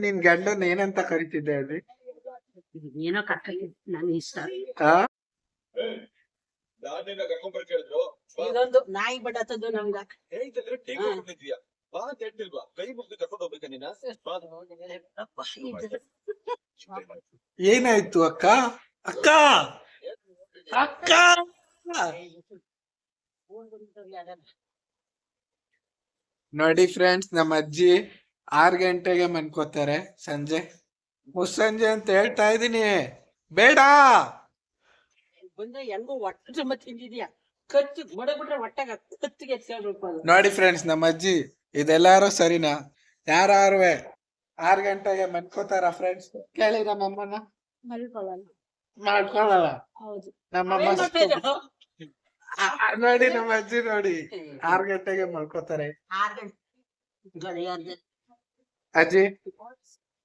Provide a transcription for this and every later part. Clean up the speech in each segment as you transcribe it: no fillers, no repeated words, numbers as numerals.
ನಿನ್ ಗಂಡನ್ ಏನಂತ ಕರಿತಿದ್ದೆ ಅಲ್ಲಿ? ಏನೋ ಕರ್ಕೊಂಡು ನನ್ ಇಷ್ಟ. ಇದೊಂದು ನಾಯಿ ಬಡತದ್ದು ನಮ್ಗ ಏನಾಯ್ತು ಅಕ್ಕ? ಅಕ್ಕ ಅಕ್ಕ ನೋಡಿ ಫ್ರೆಂಡ್ಸ್, ನಮ್ಮ ಅಜ್ಜಿ 6 ಗಂಟೆಗೆ ಮನ್ಕೋತಾರೆ ಸಂಜೆ. ಮುಸ್ಸಂಜೆ ಅಂತ ಹೇಳ್ತಾ ಇದೀನಿ, ಬೇಡ ಬಂದ್ರೆ ಹೆಂಗೋ ಹೊಟ್ಟೆ ತುಂಬ ತಿಂದಿದ್ಯಾ, ಖರ್ಚು ಮಡಗ್ಬಿಟ್ರೆ ಹೊಟ್ಟೆಗ ಕತ್ತಿಗೆ ಎತ್ಕೊಳ್ಬೇಕು. ನೋಡಿ ಫ್ರೆಂಡ್ಸ್, ನಮ್ಮ ಅಜ್ಜಿ ಇದೆಲ್ಲಾರು ಸರಿನಾ? ಯಾರುವೆ 6 ಗಂಟೆಗೆ ಮನ್ಕೋತಾರ ಫ್ರೆಂಡ್ಸ್? ಕೇಳಿ ನಮ್ಮಮ್ಮನ. ಮಾಡ್ಕೊಳ್ಳಲ್ಲ. ಹೌದು. ನಮ್ಮಮ್ಮ ನೋಡಿ, ನಮ್ಮ ಅಜ್ಜಿ ನೋಡಿ 6 ಗಂಟೆಗೆ ಮಲ್ಕೋತಾರೆ. ಅಜ್ಜಿ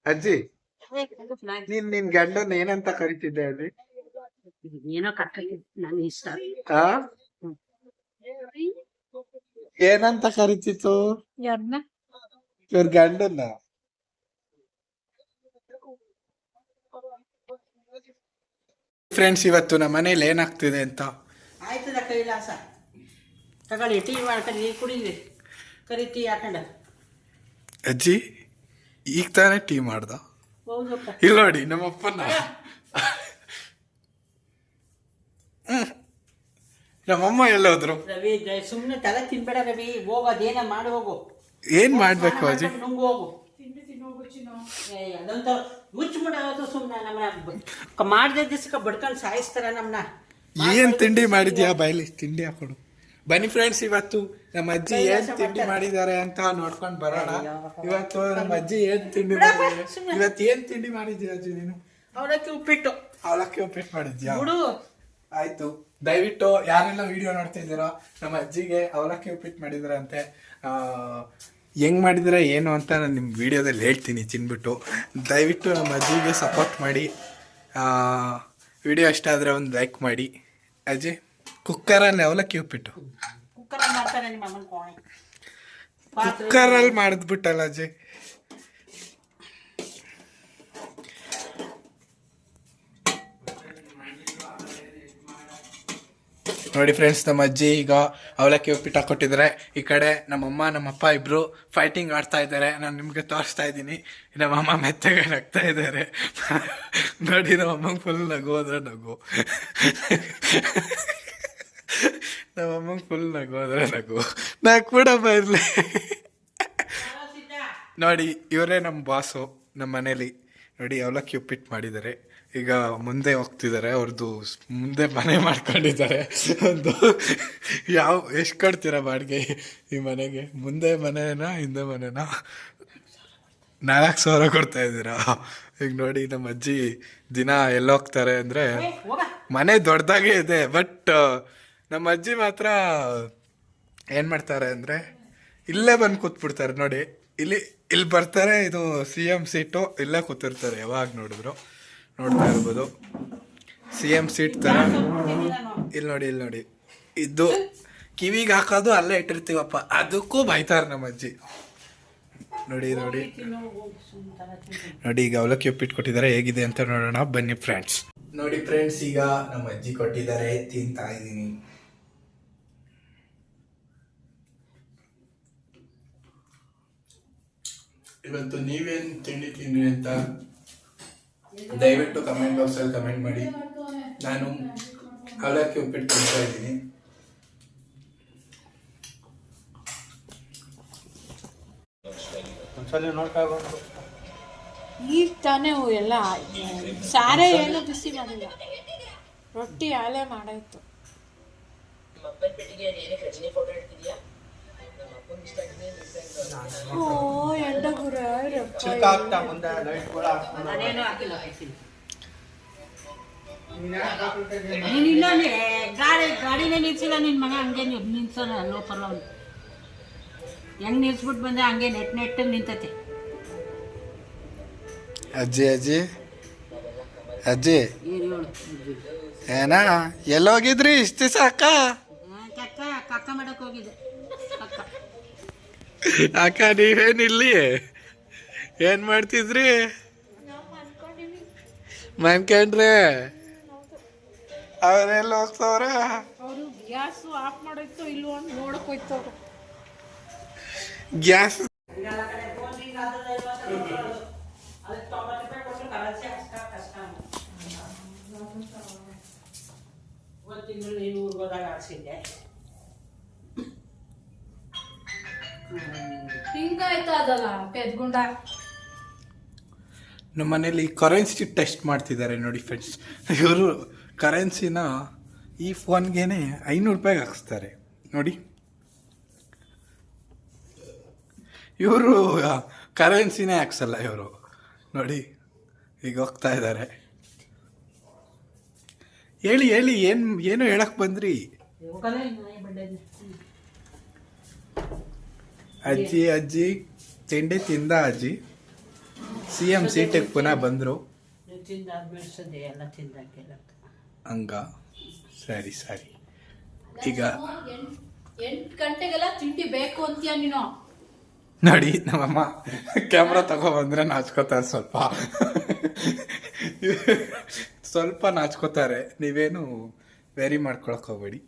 ಅಜ್ಜಿ ನಿನ್ ಗಂಡನ್ ಏನಂತ ಕರಿತಿದ್ದೆ ಅಲ್ಲಿ? ಏನೋ ಕರ್ಕೊಂಡು ನನ್ ಇಷ್ಟ. ಏನಂತ ಕರಿತಿತ್ತು ಇವ್ರ ಗಂಡನ್ನ? ಫ್ರೆಂಡ್ಸ್, ಇವತ್ತು ನಮ್ಮ ಮನೇಲಿ ಏನಾಗ್ತಿದೆ ಅಂತ ಆಯ್ತದ ಕೈಲಾಸ. ತಗೊಳ್ಳಿ, ಟೀ ಮಾಡ್ಕೊಂಡು ಕುಡಿದ್ರಿ, ಕರಿ ಟೀ ಹಾಕೊಂಡ. ಅಜ್ಜಿ ಈಗ ತಾನೇ ಟೀ ಮಾಡ್ದ? ಇಲ್ಲ ನೋಡಿ ನಮ್ಮಪ್ಪನ. ನಮ್ಮಮ್ಮ ಎಲ್ಲೋದ್ರು? ರವಿ ಸುಮ್ನೆ ತಲೆ ತಿನ್ಬೇಡ ರವಿ, ಹೋಗು, ಅದೇನ ಮಾಡಿ ಹೋಗು. ಏನ್ ಮಾಡ್ಬೇಕು ಅಜ್ಜಿ? ನುಂಗು ಹೋಗು. ಅದಂತ ಮುಚ್ಚಿಬಿಡೋದು ಸುಮ್ನೆ. ನಮ್ಮನ್ನ ಮಾಡ್ದೆ ದಿವ್ಸಕ್ಕೆ ಬಡ್ಕೊಂಡು ಸಾಯಿಸ್ತಾರ ನಮ್ನ. ಏನ್ ತಿಂಡಿ ಮಾಡಿದ್ಯಾ? ಬಾಯ್ಲಿ ತಿಂಡಿ ಹಾಕೊಡು. ಬನ್ನಿ ಫ್ರೆಂಡ್ಸ್, ಇವತ್ತು ನಮ್ಮ ಅಜ್ಜಿ ಏನ್ ತಿಂಡಿ ಮಾಡಿದ್ದಾರೆ ಅಂತ ನೋಡ್ಕೊಂಡ್ ಬರೋಣ. ಇವತ್ತು ನಮ್ಮ ಅಜ್ಜಿ ಏನ್ ತಿಂಡಿ ಮಾಡಿದ್ದಾರೆ? ಇವತ್ತು ಏನ್ ತಿಂಡಿ ಮಾಡಿದ್ಯಾ ಅಜ್ಜಿ ನೀನು? ಅವಲಕ್ಕಿ ಉಪ್ಪಿಟ್ಟು. ಅವಲಕ್ಕಿ ಉಪ್ಪಿಟ್ಟು ಮಾಡಿದ್ಯಾ? ಬಿಡು. ಆಯ್ತು, ದಯವಿಟ್ಟು ಯಾರೆಲ್ಲ ವಿಡಿಯೋ ನೋಡ್ತಾ ಇದ್ದೀರೋ, ನಮ್ಮ ಅಜ್ಜಿಗೆ ಅವಲಕ್ಕಿ ಉಪ್ಪಿಟ್ಟು ಮಾಡಿದ್ರೆ ಅಂತೆ. ಹೆಂಗ್ ಮಾಡಿದ್ರೆ ಏನು ಅಂತ ನಾನು ನಿಮ್ಮ ವಿಡಿಯೋದಲ್ಲಿ ಹೇಳ್ತೀನಿ ತಿನ್ಬಿಟ್ಟು. ದಯವಿಟ್ಟು ನಮ್ಮ ಅಜ್ಜಿಗೆ ಸಪೋರ್ಟ್ ಮಾಡಿ. ವಿಡಿಯೋ ಇಷ್ಟ ಆದರೆ ಒಂದು ಲೈಕ್ ಮಾಡಿ. ಅಜ್ಜಿ, ಕುಕ್ಕರಲ್ಲಿ ಅವಲಕ್ಕಿ ಉಪ್ಪಿಟ್ಟು ಕುಕ್ಕರಲ್ಲಿ ಮಾಡಿದ್ಬಿಟ್ಟಲ್ಲ ಅಜ್ಜಿ. ನೋಡಿ ಫ್ರೆಂಡ್ಸ್, ನಮ್ಮ ಅಜ್ಜಿ ಈಗ ಅವಲಕ್ಕಿ ಉಪ್ಪಿಟ್ಟು ಹಾಕೊಟ್ಟಿದ್ದಾರೆ. ಈ ಕಡೆ ನಮ್ಮಮ್ಮ ನಮ್ಮಪ್ಪ ಇಬ್ರು ಫೈಟಿಂಗ್ ಆಡ್ತಾ ಇದ್ದಾರೆ. ನಾನು ನಿಮ್ಗೆ ತೋರಿಸ್ತಾ ಇದ್ದೀನಿ. ನಮ್ಮಮ್ಮ ಮೆತ್ತಗೆ ನಗ್ತಾ ಇದ್ದಾರೆ. ನೋಡಿ, ನಮ್ಮಮ್ಮಂಗೆ ಫುಲ್ ನಗು ಅಂದ್ರೆ ನಗು. ನಮ್ಮಮ್ಮಂಗೆ ಫುಲ್ ನಗು ಅಂದ್ರೆ ನಗು. ನಾಕ್ ಕೂಡ ಬರಲಿ. ನೋಡಿ, ಇವರೇ ನಮ್ಮ ಬಾಸು ನಮ್ಮ ಮನೇಲಿ. ನೋಡಿ, ಅವಲಕ್ಕಿ ಉಪ್ಪಿಟ್ಟು ಮಾಡಿದ್ದಾರೆ. ಈಗ ಮುಂದೆ ಹೋಗ್ತಿದ್ದಾರೆ. ಅವ್ರದ್ದು ಮುಂದೆ ಮನೆ ಮಾಡ್ಕೊಂಡಿದ್ದಾರೆ. ಒಂದು ಎಷ್ಟು ಕೊಡ್ತೀರಾ ಬಾಡಿಗೆ ಈ ಮನೆಗೆ? ಮುಂದೆ ಮನೆನಾ ಹಿಂದೆ ಮನೆನಾ? 4,000 ಕೊಡ್ತಾ ಇದ್ದೀರಾ? ಈಗ ನೋಡಿ, ನಮ್ಮ ಅಜ್ಜಿ ದಿನ ಎಲ್ಲೋಗ್ತಾರೆ ಅಂದರೆ, ಮನೆ ದೊಡ್ಡದಾಗೇ ಇದೆ, ಬಟ್ ನಮ್ಮ ಅಜ್ಜಿ ಮಾತ್ರ ಏನು ಮಾಡ್ತಾರೆ ಅಂದರೆ ಇಲ್ಲೇ ಬಂದು ಕೂತ್ಬಿಡ್ತಾರೆ. ನೋಡಿ, ಇಲ್ಲಿ ಬರ್ತಾರೆ. ಇದು CM ಸೀಟು, ಇಲ್ಲೇ ಕೂತಿರ್ತಾರೆ. ಯಾವಾಗ ನೋಡಿದ್ರು ನೋಡ್ತಾ ಇರ್ಬೋದು. CM ಸೀಟ್ ಥರ. ಇಲ್ಲಿ ನೋಡಿ ಇದು ಕಿವಿಗೆ ಹಾಕೋದು ಅಲ್ಲೇ ಇಟ್ಟಿರ್ತೀವಪ್ಪ, ಅದಕ್ಕೂ ಬೈತಾರೆ ನಮ್ಮ ಅಜ್ಜಿ. ನೋಡಿ, ಈಗ ಅವಲಕ್ಕಿ ಉಪ್ಪಿಟ್ಟು ಕೊಟ್ಟಿದ್ದಾರೆ. ಹೇಗಿದೆ ಅಂತ ನೋಡೋಣ ಬನ್ನಿ ಫ್ರೆಂಡ್ಸ್. ನೋಡಿ ಫ್ರೆಂಡ್ಸ್, ಈಗ ನಮ್ಮ ಅಜ್ಜಿ ಕೊಟ್ಟಿದ್ದಾರೆ, ತಿಂತಾ ಇದ್ದೀನಿ. ಇವತ್ತು ನೀವೇನು ತಿಂಡಿ ತಿಂದ್ರಿ ಅಂತ ದಯವಿಟ್ಟು ಕಮೆಂಟ್ ಬಾಕ್ಸಲ್ಲಿ ಕಮೆಂಟ್ ಮಾಡಿ. ನಾನು ಅವಲಕ್ಕಿ ಉಪ್ಪಿಟ್ಟು ತಿಂತಾ ಇದ್ದೀನಿ. ಈಗ ತಾನೇ ಎಲ್ಲ ಸಾರೆ ಏನು ಬಿಸಿ ಮಾಡಿಲ್ಲ, ರೊಟ್ಟಿ ಆಲೆ ಮಾಡಾಯ್ತು. ಓ ಎಂಡ ಗುರ ಗಾಡಿನೇ ನಿಲ್ಸಿಲ್ಲ ನಿನ್ ಮಗ. ಹಂಗೆ ನಿಲ್ಸೋಣ ಲೋಪರ್ ಅವ್ನು. ಹೆಂಗ್ ನಿಲ್ಸ್ಬಿಟ್ಟು ಬಂದೆ ಹಂಗೆ ನೆಟ್ ನಿಂತತೆ. ಅಜ್ಜಿ ಏನ ಎಲ್ಲೋಗಿದ್ರಿ ಇಷ್ಟು ದಿವಸ? ಕಕ್ಕ ಮಾಡಕ್ ಹೋಗಿದ್ದೆ. ಅಕ್ಕ ನೀವೇನಿಲ್ಲಿ ಏನ್ ಮಾಡ್ತಿದ್ರಿ? ಮನ್ಕೊಂಡ್ರೆ ಅವರೆಲ್ಲ ಹೋಗ್ತವ್ರ? ಅವರು ಗ್ಯಾಸ್ ಆಫ್ ಮಾಡೋಯ್ತು ಇಲ್ವೋ ಅಂತ ನೋಡಕ್ ಹೋಯ್ತವ್ರು. ಗ್ಯಾಸ್ ಹಿಂಗಾಯ್ತು ಅದಲ್ಲ ಪೆದ್ಗುಂಡ. ನಮ್ಮ ಮನೇಲಿ ಕರೆನ್ಸಿ ಟೆಸ್ಟ್ ಮಾಡ್ತಿದ್ದಾರೆ ನೋಡಿ ಫ್ರೆಂಡ್ಸ್. ಇವರು ಕರೆನ್ಸಿನ ಈ ಫೋನ್ಗೇನೆ 500 ರೂಪಾಯಿಗೆ ಹಾಕ್ಸ್ತಾರೆ ನೋಡಿ. ಇವರು ಕರೆನ್ಸಿನೇ ಹಾಕ್ಸಲ್ಲ ಇವರು ನೋಡಿ. ಈಗ ಹೋಗ್ತಾ ಇದ್ದಾರೆ. ಹೇಳಿ ಹೇಳಿ, ಏನು ಹೇಳಕ್ ಬಂದ್ರಿ? ಅಜ್ಜಿ ತಿಂಡಿ ತಿಂದ ಅಜ್ಜಿ. CM ಸೀಟಿಗೆ ಪುನಃ ಬಂದ್ರು ಹಂಗ. ಸರಿ ಈಗ 8 ಗಂಟೆಗೆಲ್ಲ ತಿಂಡಿ ಬೇಕು ಅಂತೀಯ ನೀನು. ನೋಡಿ ನಮ್ಮಮ್ಮ ಕ್ಯಾಮ್ರಾ ತಗೊಬಂದ್ರೆ ನಾಚ್ಕೋತಾರೆ ಸ್ವಲ್ಪ ನಾಚ್ಕೋತಾರೆ. ನೀವೇನು ವೇರಿ ಮಾಡ್ಕೊಳಕ್ ಹೋಗ್ಬೇಡಿ,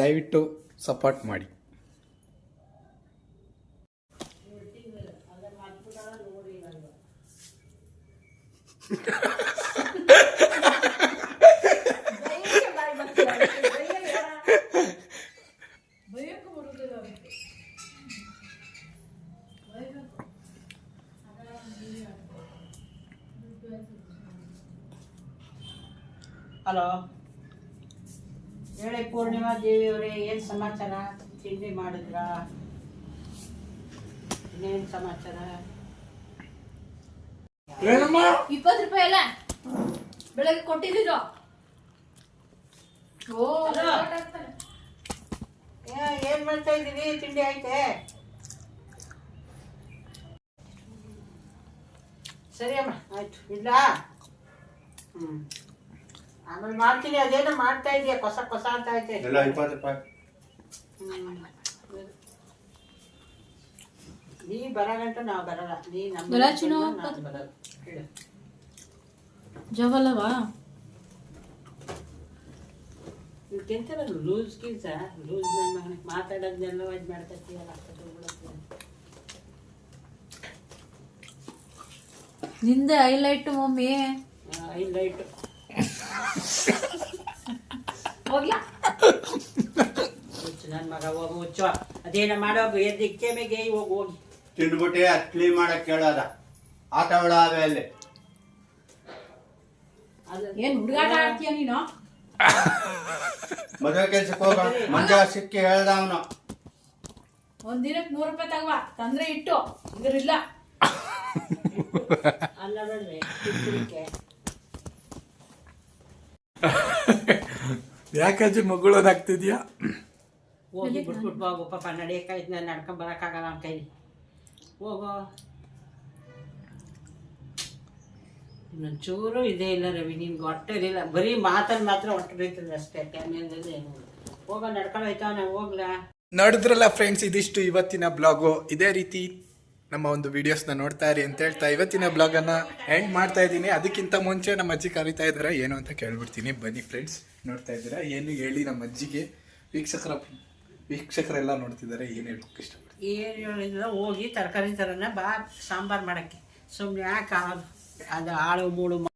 ದಯವಿಟ್ಟು ಸಪೋರ್ಟ್ ಮಾಡಿ. ಹಲೋ ಹೇಳಿ ಪೂರ್ಣಿಮಾ ದೇವಿಯವರೇ, ಏನು ಸಮಾಚಾರ? ತಿಂಡಿ ಮಾಡಿದ್ರಾ? ಇನ್ನೇನು ಸಮಾಚಾರ? 20 ರೂಪಾಯಿ ಅಲ್ಲ ಬೆಳಗ್ಗೆ ಕೊಟ್ಟಿದ್ದೀರೋ? ಏನು ಮಾಡ್ತಾ ಇದ್ದೀವಿ? ತಿಂಡಿ ಐತೆ? ಸರಿ ಅಮ್ಮ, ಆಯ್ತು ಇಲ್ಲ. ಆಮೇಲೆ ಮಾಡ್ತೀನಿ. ಅದೇನೋ ಮಾಡ್ತಾ ಇದೀಯ, ಕೊಸ ಅಂತ ಐತೆ. 20 ರೂಪಾಯಿ. ನೀ ಬರ ಗಂಟ ನಾವು ಬರಲ್ಲ. ನೀ ನಮ್ಮ ಬರಲ್ಲ. ಹೇಳು ಜವಲ್ಲವಾ ತಿಂತಾರ ಲೂಸ್ ನನ್ನ ಮಗನಿಗೆ ಮಾತಾಡೋದನ್ನೆಲ್ಲ ಇದು ಮಾಡ್ತೀಯಲ್ಲ. ನಿಂದೆ ಹೈಲೈಟ್ ಮಮ್ಮಿ. ಹೈಲೈಟ್ ಹೋಗ್ಲಾ ನನ್ನ ಮಗ ಹೋಗಿ ಮುಚ್ಚುವ. ಅದೇನ ಮಾಡೋಗು ಎದ್ದಿಕ್ಕೆ ಮೇಗೆ ಹೋಗಿ ತಿಂದ್ಬಿಟ್ಟೆ ಅದು ಕ್ಲೀನ್ ಮಾಡಕ್ ಕೇಳೋದ. ಆಟ ಆಡೋವೆ ಅಲ್ಲಿ. ಏನ್ ಹುಡುಗಾಟ ಆಡ್ತೀಯ ನೀನು? ಮದುವೆ ಕೆಲ್ಸಕ್ಕೆ ಹೋಗ ಮಂಜ ಸಿಕ್ಕಿ ಹೇಳ್ದ ಅವನು. ಒಂದಿನಕ್ಕೆ 100 ರೂಪಾಯಿ ತಗವ, ತಂದ್ರೆ ಇಟ್ಟು ಇದ್ರಿಲ್ಲ. ಅಲ್ಲ ನೋಡ್ರಿ ಯಾಕಜ್ಜಿ ಮಗಳೋದಾಗ್ತಿದ್ಯಾ? ಹೋಗಿ ಬಿಟ್ಬಿಟ್ಟು ಹೋಗು ಪಾಪ. ನಡೆಯಕ್ಕಾಯ್ತು, ನಾನು ನಡ್ಕೊಂಡ್ ಬರೋಕ್ಕಾಗಲ್ಲ ನಮ್ಮ ಕೈಲಿ. ಹೋಗೋ. ಇನ್ನೊಂಚೂರು ಇದೇ ಇಲ್ಲ ರವಿ, ನಿನ್ಗೆ ಹೊಟ್ಟೆ ಇರಲಿಲ್ಲ. ಬರೀ ಮಾತಲ್ಲಿ ಮಾತ್ರ ಹೊಟ್ಟೆ ಬೈತದೆ ಅಷ್ಟೇ. ಕ್ಯಾಮೇರದಲ್ಲಿ ಏನು ಹೋಗೋ, ನಡ್ಕೊಂಡು ಹೋಯ್ತಾವ. ನಾವು ಹೋಗ್ಲಾ? ನೋಡಿದ್ರಲ್ಲ ಫ್ರೆಂಡ್ಸ್, ಇದಿಷ್ಟು ಇವತ್ತಿನ ಬ್ಲಾಗು. ಇದೇ ರೀತಿ ನಮ್ಮ ಒಂದು ವಿಡಿಯೋಸ್ನ ನೋಡ್ತಾ ಇರಿ ಅಂತ ಹೇಳ್ತಾ ಇವತ್ತಿನ ಬ್ಲಾಗನ್ನು ಎಂಡ್ ಮಾಡ್ತಾ ಇದ್ದೀನಿ. ಅದಕ್ಕಿಂತ ಮುಂಚೆ ನಮ್ಮ ಅಜ್ಜಿ ಕರೀತಾ ಇದ್ದಾರೆ, ಏನು ಅಂತ ಕೇಳ್ಬಿಡ್ತೀನಿ. ಬನ್ನಿ ಫ್ರೆಂಡ್ಸ್, ನೋಡ್ತಾ ಇದ್ದೀರಾ? ಏನು ಹೇಳಿ ನಮ್ಮ ಅಜ್ಜಿಗೆ. ವೀಕ್ಷಕರೆಲ್ಲ ನೋಡ್ತಿದ್ದಾರೆ, ಏನು ಹೇಳೋಕ್ಕೆ ಇಷ್ಟಪಡ್ತೀನಿ? ಏನು ಹೇಳಿಲ್ಲ, ಹೋಗಿ ತರಕಾರಿ ಥರನ ಬಾ ಸಾಂಬಾರು ಮಾಡೋಕ್ಕೆ. ಸುಮ್ಮನೆ ಯಾಕೆ ಅದು ಆಳು ಮೂಳು